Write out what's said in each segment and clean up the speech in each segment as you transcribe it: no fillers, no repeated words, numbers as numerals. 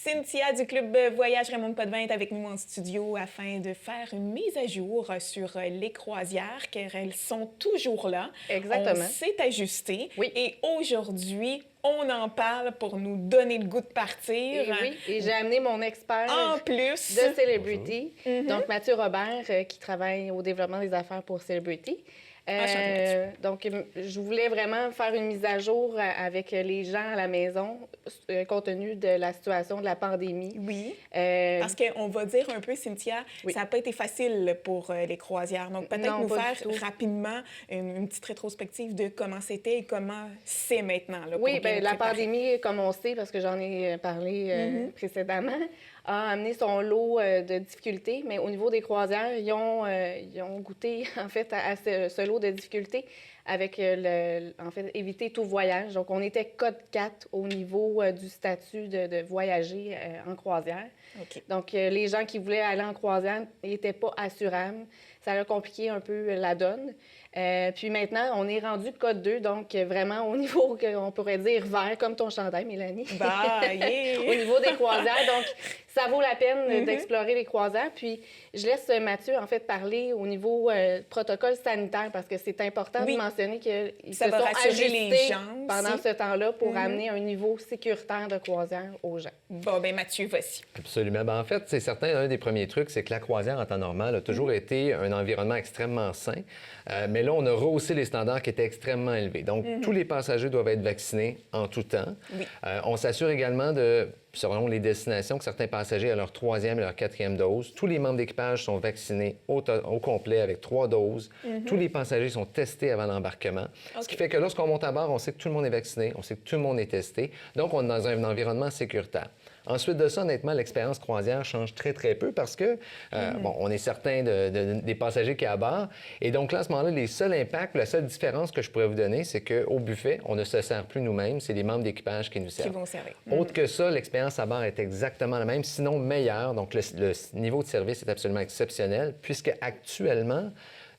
Cynthia du Club Voyage Raymond Potvin est avec nous en studio afin de faire une mise à jour sur les croisières, car elles sont toujours là. Exactement. On s'est ajusté. Oui. Et aujourd'hui, on en parle pour nous donner le goût de partir. Et oui, et j'ai amené mon expert En plus de Celebrity, donc Mathieu Robert, qui travaille au développement des affaires pour Celebrity. Donc, je voulais vraiment faire une mise à jour avec les gens à la maison, compte tenu de la situation de la pandémie. Oui, parce qu'on va dire un peu, Cynthia, ça n'a pas été facile pour les croisières. Donc, peut-être nous faire rapidement une petite rétrospective de comment c'était et comment c'est maintenant. Là, oui, bien, la pandémie, comme on sait, parce que j'en ai parlé précédemment, a amené son lot de difficultés, mais au niveau des croisières, ils ont goûté, en fait, à ce lot de difficultés avec, en fait, éviter tout voyage. Donc, on était code 4 au niveau du statut de voyager en croisière. Okay. Donc, les gens qui voulaient aller en croisière n'étaient pas assurables. Ça a compliqué un peu la donne. Puis maintenant, on est rendu code 2, donc vraiment au niveau qu'on pourrait dire vert, comme ton chandail, Mélanie. Bah, yeah. Au niveau des croisières. Donc, ça vaut la peine d'explorer les croisières. Puis, je laisse Mathieu, en fait, parler au niveau protocole sanitaire, parce que c'est important de mentionner qu'ils se sont ajustés les gens pendant ce temps-là pour amener un niveau sécuritaire de croisière aux gens. Bon, bien, Mathieu, voici. Absolument. Bien, en fait, c'est certain, un des premiers trucs, c'est que la croisière, en temps normal, a toujours été un environnement extrêmement sain. Mais là, on a rehaussé les standards qui étaient extrêmement élevés. Donc, tous les passagers doivent être vaccinés en tout temps. Oui. On s'assure également selon les destinations, que certains passagers aient leur 3e et leur 4e dose. Tous les membres d'équipage sont vaccinés au complet avec 3 doses. Tous les passagers sont testés avant l'embarquement. Okay. Ce qui fait que lorsqu'on monte à bord, on sait que tout le monde est vacciné, on sait que tout le monde est testé. Donc, on est dans un environnement sécuritaire. Ensuite de ça, honnêtement, l'expérience croisière change très, très peu parce que, bon, on est certain des passagers qui sont à bord. Et donc là, à ce moment-là, les seuls impacts, la seule différence que je pourrais vous donner, c'est qu'au buffet, on ne se sert plus nous-mêmes, c'est les membres d'équipage qui nous servent. Qui vont servir. Autre que ça, l'expérience à bord est exactement la même, sinon meilleure. Donc, le niveau de service est absolument exceptionnel, puisque actuellement,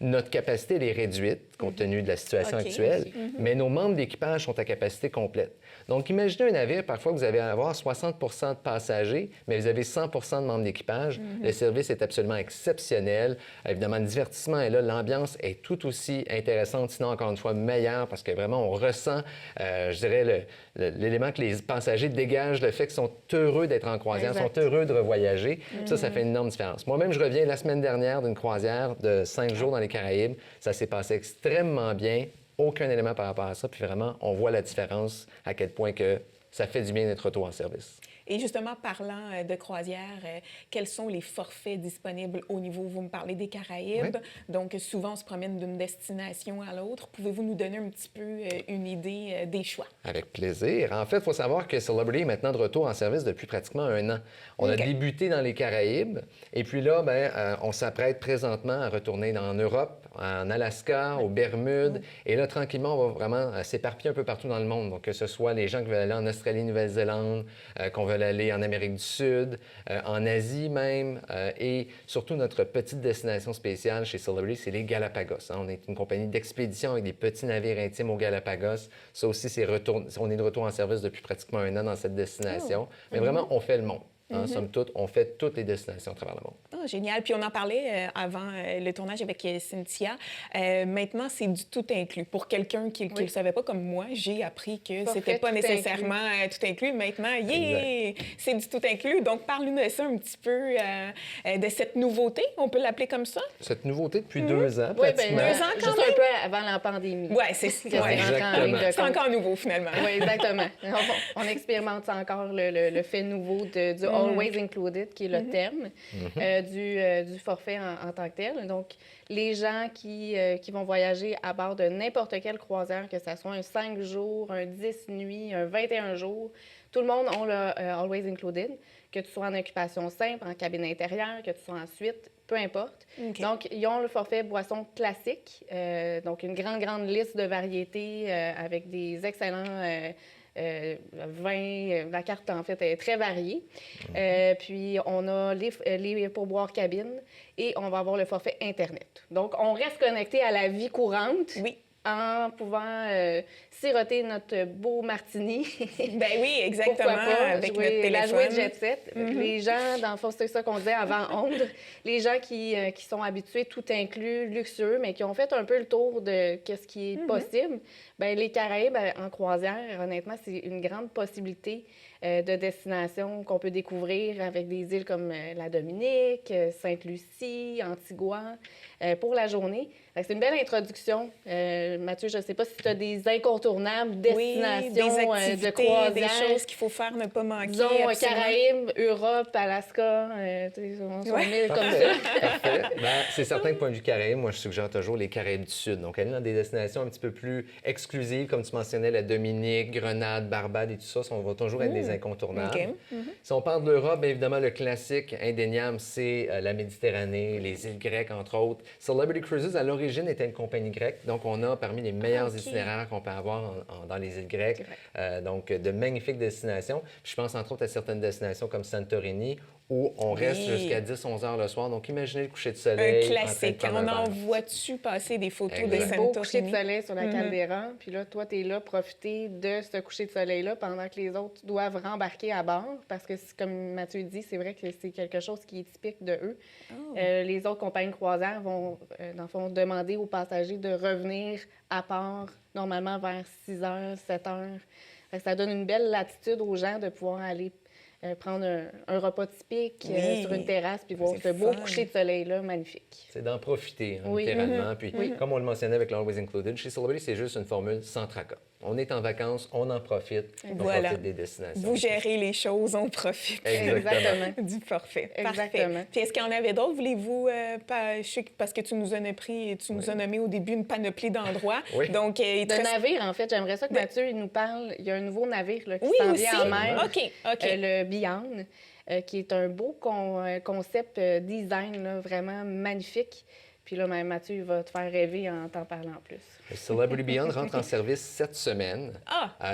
notre capacité elle est réduite, compte tenu de la situation actuelle, mais nos membres d'équipage sont à capacité complète. Donc, imaginez un navire, parfois, vous allez avoir 60 de passagers, mais vous avez 100 de membres d'équipage. Le service est absolument exceptionnel. Évidemment, le divertissement est là, l'ambiance est tout aussi intéressante, sinon, encore une fois, meilleure, parce que vraiment, on ressent, je dirais, l'élément que les passagers dégagent, le fait qu'ils sont heureux d'être en croisière, sont heureux de revoyager. Ça fait une énorme différence. Moi-même, je reviens la semaine dernière d'une croisière de 5 jours dans les Caraïbes. Ça s'est passé extrêmement bien. Aucun élément par rapport à ça. Puis vraiment, on voit la différence, à quel point que ça fait du bien d'être retour en service. Et justement, parlant de croisière, quels sont les forfaits disponibles au niveau, vous me parlez des Caraïbes, donc souvent on se promène d'une destination à l'autre. Pouvez-vous nous donner un petit peu une idée des choix? Avec plaisir. En fait, il faut savoir que Celebrity est maintenant de retour en service depuis pratiquement 1 an. On a débuté dans les Caraïbes et puis là, on s'apprête présentement à retourner en Europe, en Alaska, aux Bermudes. Et là, tranquillement, on va vraiment s'éparpiller un peu partout dans le monde. Donc, que ce soit les gens qui veulent aller en Australie, Nouvelle-Zélande, qu'on veut aller en Amérique du Sud, en Asie même, et surtout notre petite destination spéciale chez Celebrity, c'est les Galapagos. On est une compagnie d'expédition avec des petits navires intimes aux Galapagos. Ça aussi, on est de retour en service depuis pratiquement 1 an dans cette destination. Mais vraiment, on fait le monde. Somme toute, on fait toutes les destinations à travers le monde. Oh, génial. Puis on en parlait avant le tournage avec Cynthia. Maintenant, c'est du tout inclus. Pour quelqu'un qui ne le savait pas comme moi, j'ai appris que c'était pas nécessairement tout inclus. Maintenant, c'est du tout inclus. Donc, parle-nous de ça un petit peu, de cette nouveauté. On peut l'appeler comme ça? Cette nouveauté depuis 2 ans, oui, pratiquement. 2 ans quand même. Un peu avant la pandémie. Oui, c'est c'est encore nouveau, finalement. Oui, exactement. On expérimente encore le fait nouveau du Always Included, qui est le terme du forfait en tant que tel. Donc, les gens qui vont voyager à bord de n'importe quelle croisière, que ce soit un 5 jours, un 10 nuits, un 21 jours, tout le monde a le Always Included, que tu sois en occupation simple, en cabine intérieure, que tu sois en suite, peu importe. Donc, ils ont le forfait boisson classique, donc une grande liste de variétés avec des excellents vins. La carte, en fait, est très variée. Puis, on a les pourboires cabine et on va avoir le forfait Internet. Donc, on reste connecté à la vie courante. Oui. en pouvant siroter notre beau martini. Ben oui, exactement, Pourquoi pas, avec notre téléphone. La jouer jet set. Les gens, dans le fond, c'est ça qu'on disait avant onde, les gens qui sont habitués, tout inclus, luxueux, mais qui ont fait un peu le tour de ce qui est possible, ben les Caraïbes en croisière, honnêtement, c'est une grande possibilité de destination qu'on peut découvrir avec des îles comme la Dominique, Sainte-Lucie, Antigua, pour la journée. C'est une belle introduction. Mathieu, je ne sais pas si tu as des incontournables destinations des de croisière. Des choses qu'il faut faire, ne pas manquer. Disons, Caraïbes, Europe, Alaska, on s'en met comme ça. Parfait. Ben, c'est certain que point de vue Caraïbes, moi, je suggère toujours les Caraïbes du Sud. Donc, aller dans des destinations un petit peu plus exclusives, comme tu mentionnais, la Dominique, Grenade, Barbade et tout ça, on va toujours être des incontournables. Okay. Si on parle de l'Europe, bien évidemment, le classique indéniable, c'est la Méditerranée, les îles grecques, entre autres. Celebrity Cruises, à l'origine, était une compagnie grecque. Donc, on a parmi les meilleurs itinéraires qu'on peut avoir dans les îles grecques. Donc, de magnifiques destinations. Puis je pense, entre autres, à certaines destinations comme Santorini, où on reste jusqu'à 10-11 heures le soir. Donc, imaginez le coucher de soleil. Un classique. On en voit-tu passer des photos de Santorini? Beau coucher de soleil sur la caldeira. Puis là, toi, tu es là, profiter de ce coucher de soleil-là pendant que les autres doivent rembarquer à bord. Parce que, comme Mathieu dit, c'est vrai que c'est quelque chose qui est typique de eux. Les autres compagnies de croisière vont, dans le fond, demander aux passagers de revenir à port, normalement vers 6 heures, 7 heures. Ça donne une belle latitude aux gens de pouvoir aller prendre un repas typique sur une terrasse puis voir ce beau coucher de soleil-là, magnifique. C'est d'en profiter, littéralement. Puis, comme on le mentionnait avec l'Always Included, chez Celebrity, c'est juste une formule sans tracas. On est en vacances, on en profite, on profite des destinations. Vous gérez les choses, on profite. Exactement. Du forfait. Exactement. Parfait. Puis est-ce qu'il y en avait d'autres? Voulez-vous, parce que tu nous as nous as nommé au début une panoplie d'endroits. Donc, de navire, en fait, j'aimerais ça que Mathieu il nous parle. Il y a un nouveau navire là, qui s'en vient en mer. OK. Le Beyond, qui est un beau concept design, là, vraiment magnifique. Puis là, Mathieu, il va te faire rêver en t'en parlant en plus. Le Celebrity Beyond rentre en service cette semaine.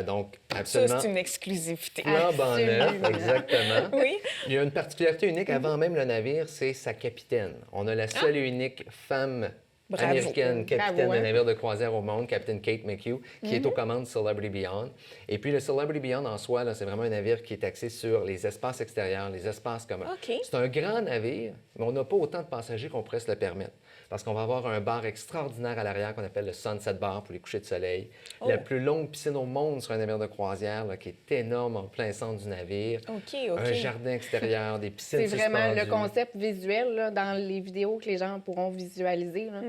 Donc, absolument. Ça, c'est une exclusivité. Flambant neuf, exactement. Oui. Il y a une particularité unique avant même le navire, c'est sa capitaine. On a la seule et unique femme américaine capitaine de navire de croisière au monde, capitaine Kate McHugh, qui est aux commandes de Celebrity Beyond. Et puis, le Celebrity Beyond en soi, c'est vraiment un navire qui est axé sur les espaces extérieurs, les espaces communs. C'est un grand navire, mais on n'a pas autant de passagers qu'on pourrait se le permettre. Parce qu'on va avoir un bar extraordinaire à l'arrière qu'on appelle le Sunset Bar pour les couchers de soleil. La plus longue piscine au monde sur un navire de croisière, là, qui est énorme en plein centre du navire. Un jardin extérieur, des piscines suspendues. C'est vraiment le concept visuel là, dans les vidéos que les gens pourront visualiser. Là.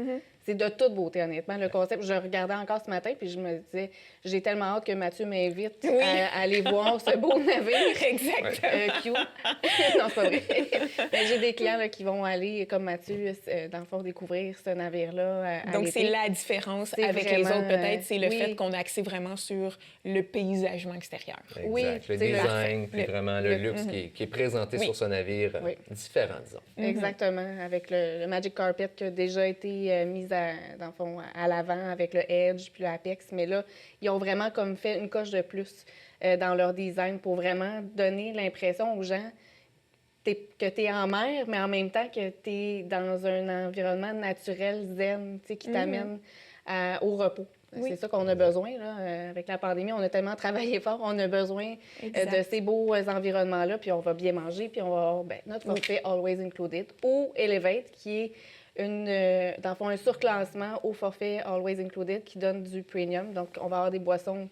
C'est de toute beauté, honnêtement. Le concept, je regardais encore ce matin, puis je me disais, j'ai tellement hâte que Mathieu m'invite à aller voir ce beau navire. Exactement. Cute. Non, c'est pas vrai. Mais j'ai des clients là, qui vont aller, comme Mathieu, dans le fond, découvrir ce navire-là. Donc, c'est la différence avec les autres, peut-être, c'est le fait qu'on a axé vraiment sur le paysagement extérieur. Exact. Le design, puis vraiment le luxe qui est présenté sur ce navire différent, disons. Exactement. Avec le Magic Carpet qui a déjà été mis dans le fond, à l'avant avec le Edge puis l'Apex. Mais là, ils ont vraiment comme fait une coche de plus dans leur design pour vraiment donner l'impression aux gens que tu es en mer, mais en même temps que tu es dans un environnement naturel zen qui t'amène au repos. C'est ça qu'on a besoin. Là. Avec la pandémie, on a tellement travaillé fort, on a besoin de ces beaux environnements-là, puis on va bien manger, puis on va avoir notre forfait Always Included ou Elevate, qui est dans le fond, un surclassement au forfait Always Included qui donne du premium. Donc, on va avoir des boissons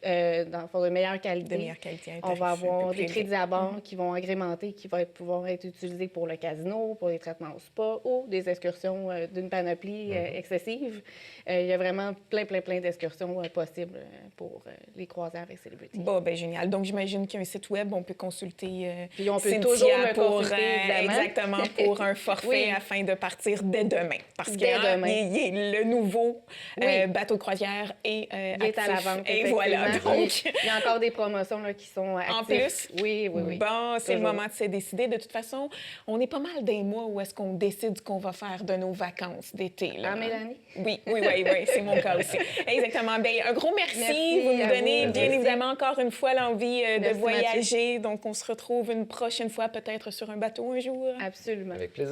dans le fond, de meilleure qualité. De meilleure qualité. On va avoir des crédits à bord qui vont agrémenter, qui vont pouvoir être utilisés pour le casino, pour les traitements au spa ou des excursions d'une panoplie excessive. Il y a vraiment plein d'excursions possibles pour les croisières avec Celebrity. Bon, ben génial. Donc, j'imagine qu'il y a un site web, on peut consulter Puis on peut Cynthia toujours me consulter, exactement, pour un forfait afin de partir dès demain. Parce que le nouveau bateau de croisière est il est à la vente. Et voilà. Donc... Il y a encore des promotions là, qui sont actives. En plus? Oui. Bon, c'est le moment de se décider. De toute façon, on est pas mal des mois où est-ce qu'on décide ce qu'on va faire de nos vacances d'été. Ah, Mélanie? Oui, c'est mon cas aussi. Exactement. Bien, un gros merci. Vous nous donnez bien évidemment encore une fois l'envie de voyager. Mathieu. Donc, on se retrouve une prochaine fois peut-être sur un bateau un jour. Absolument. Avec plaisir.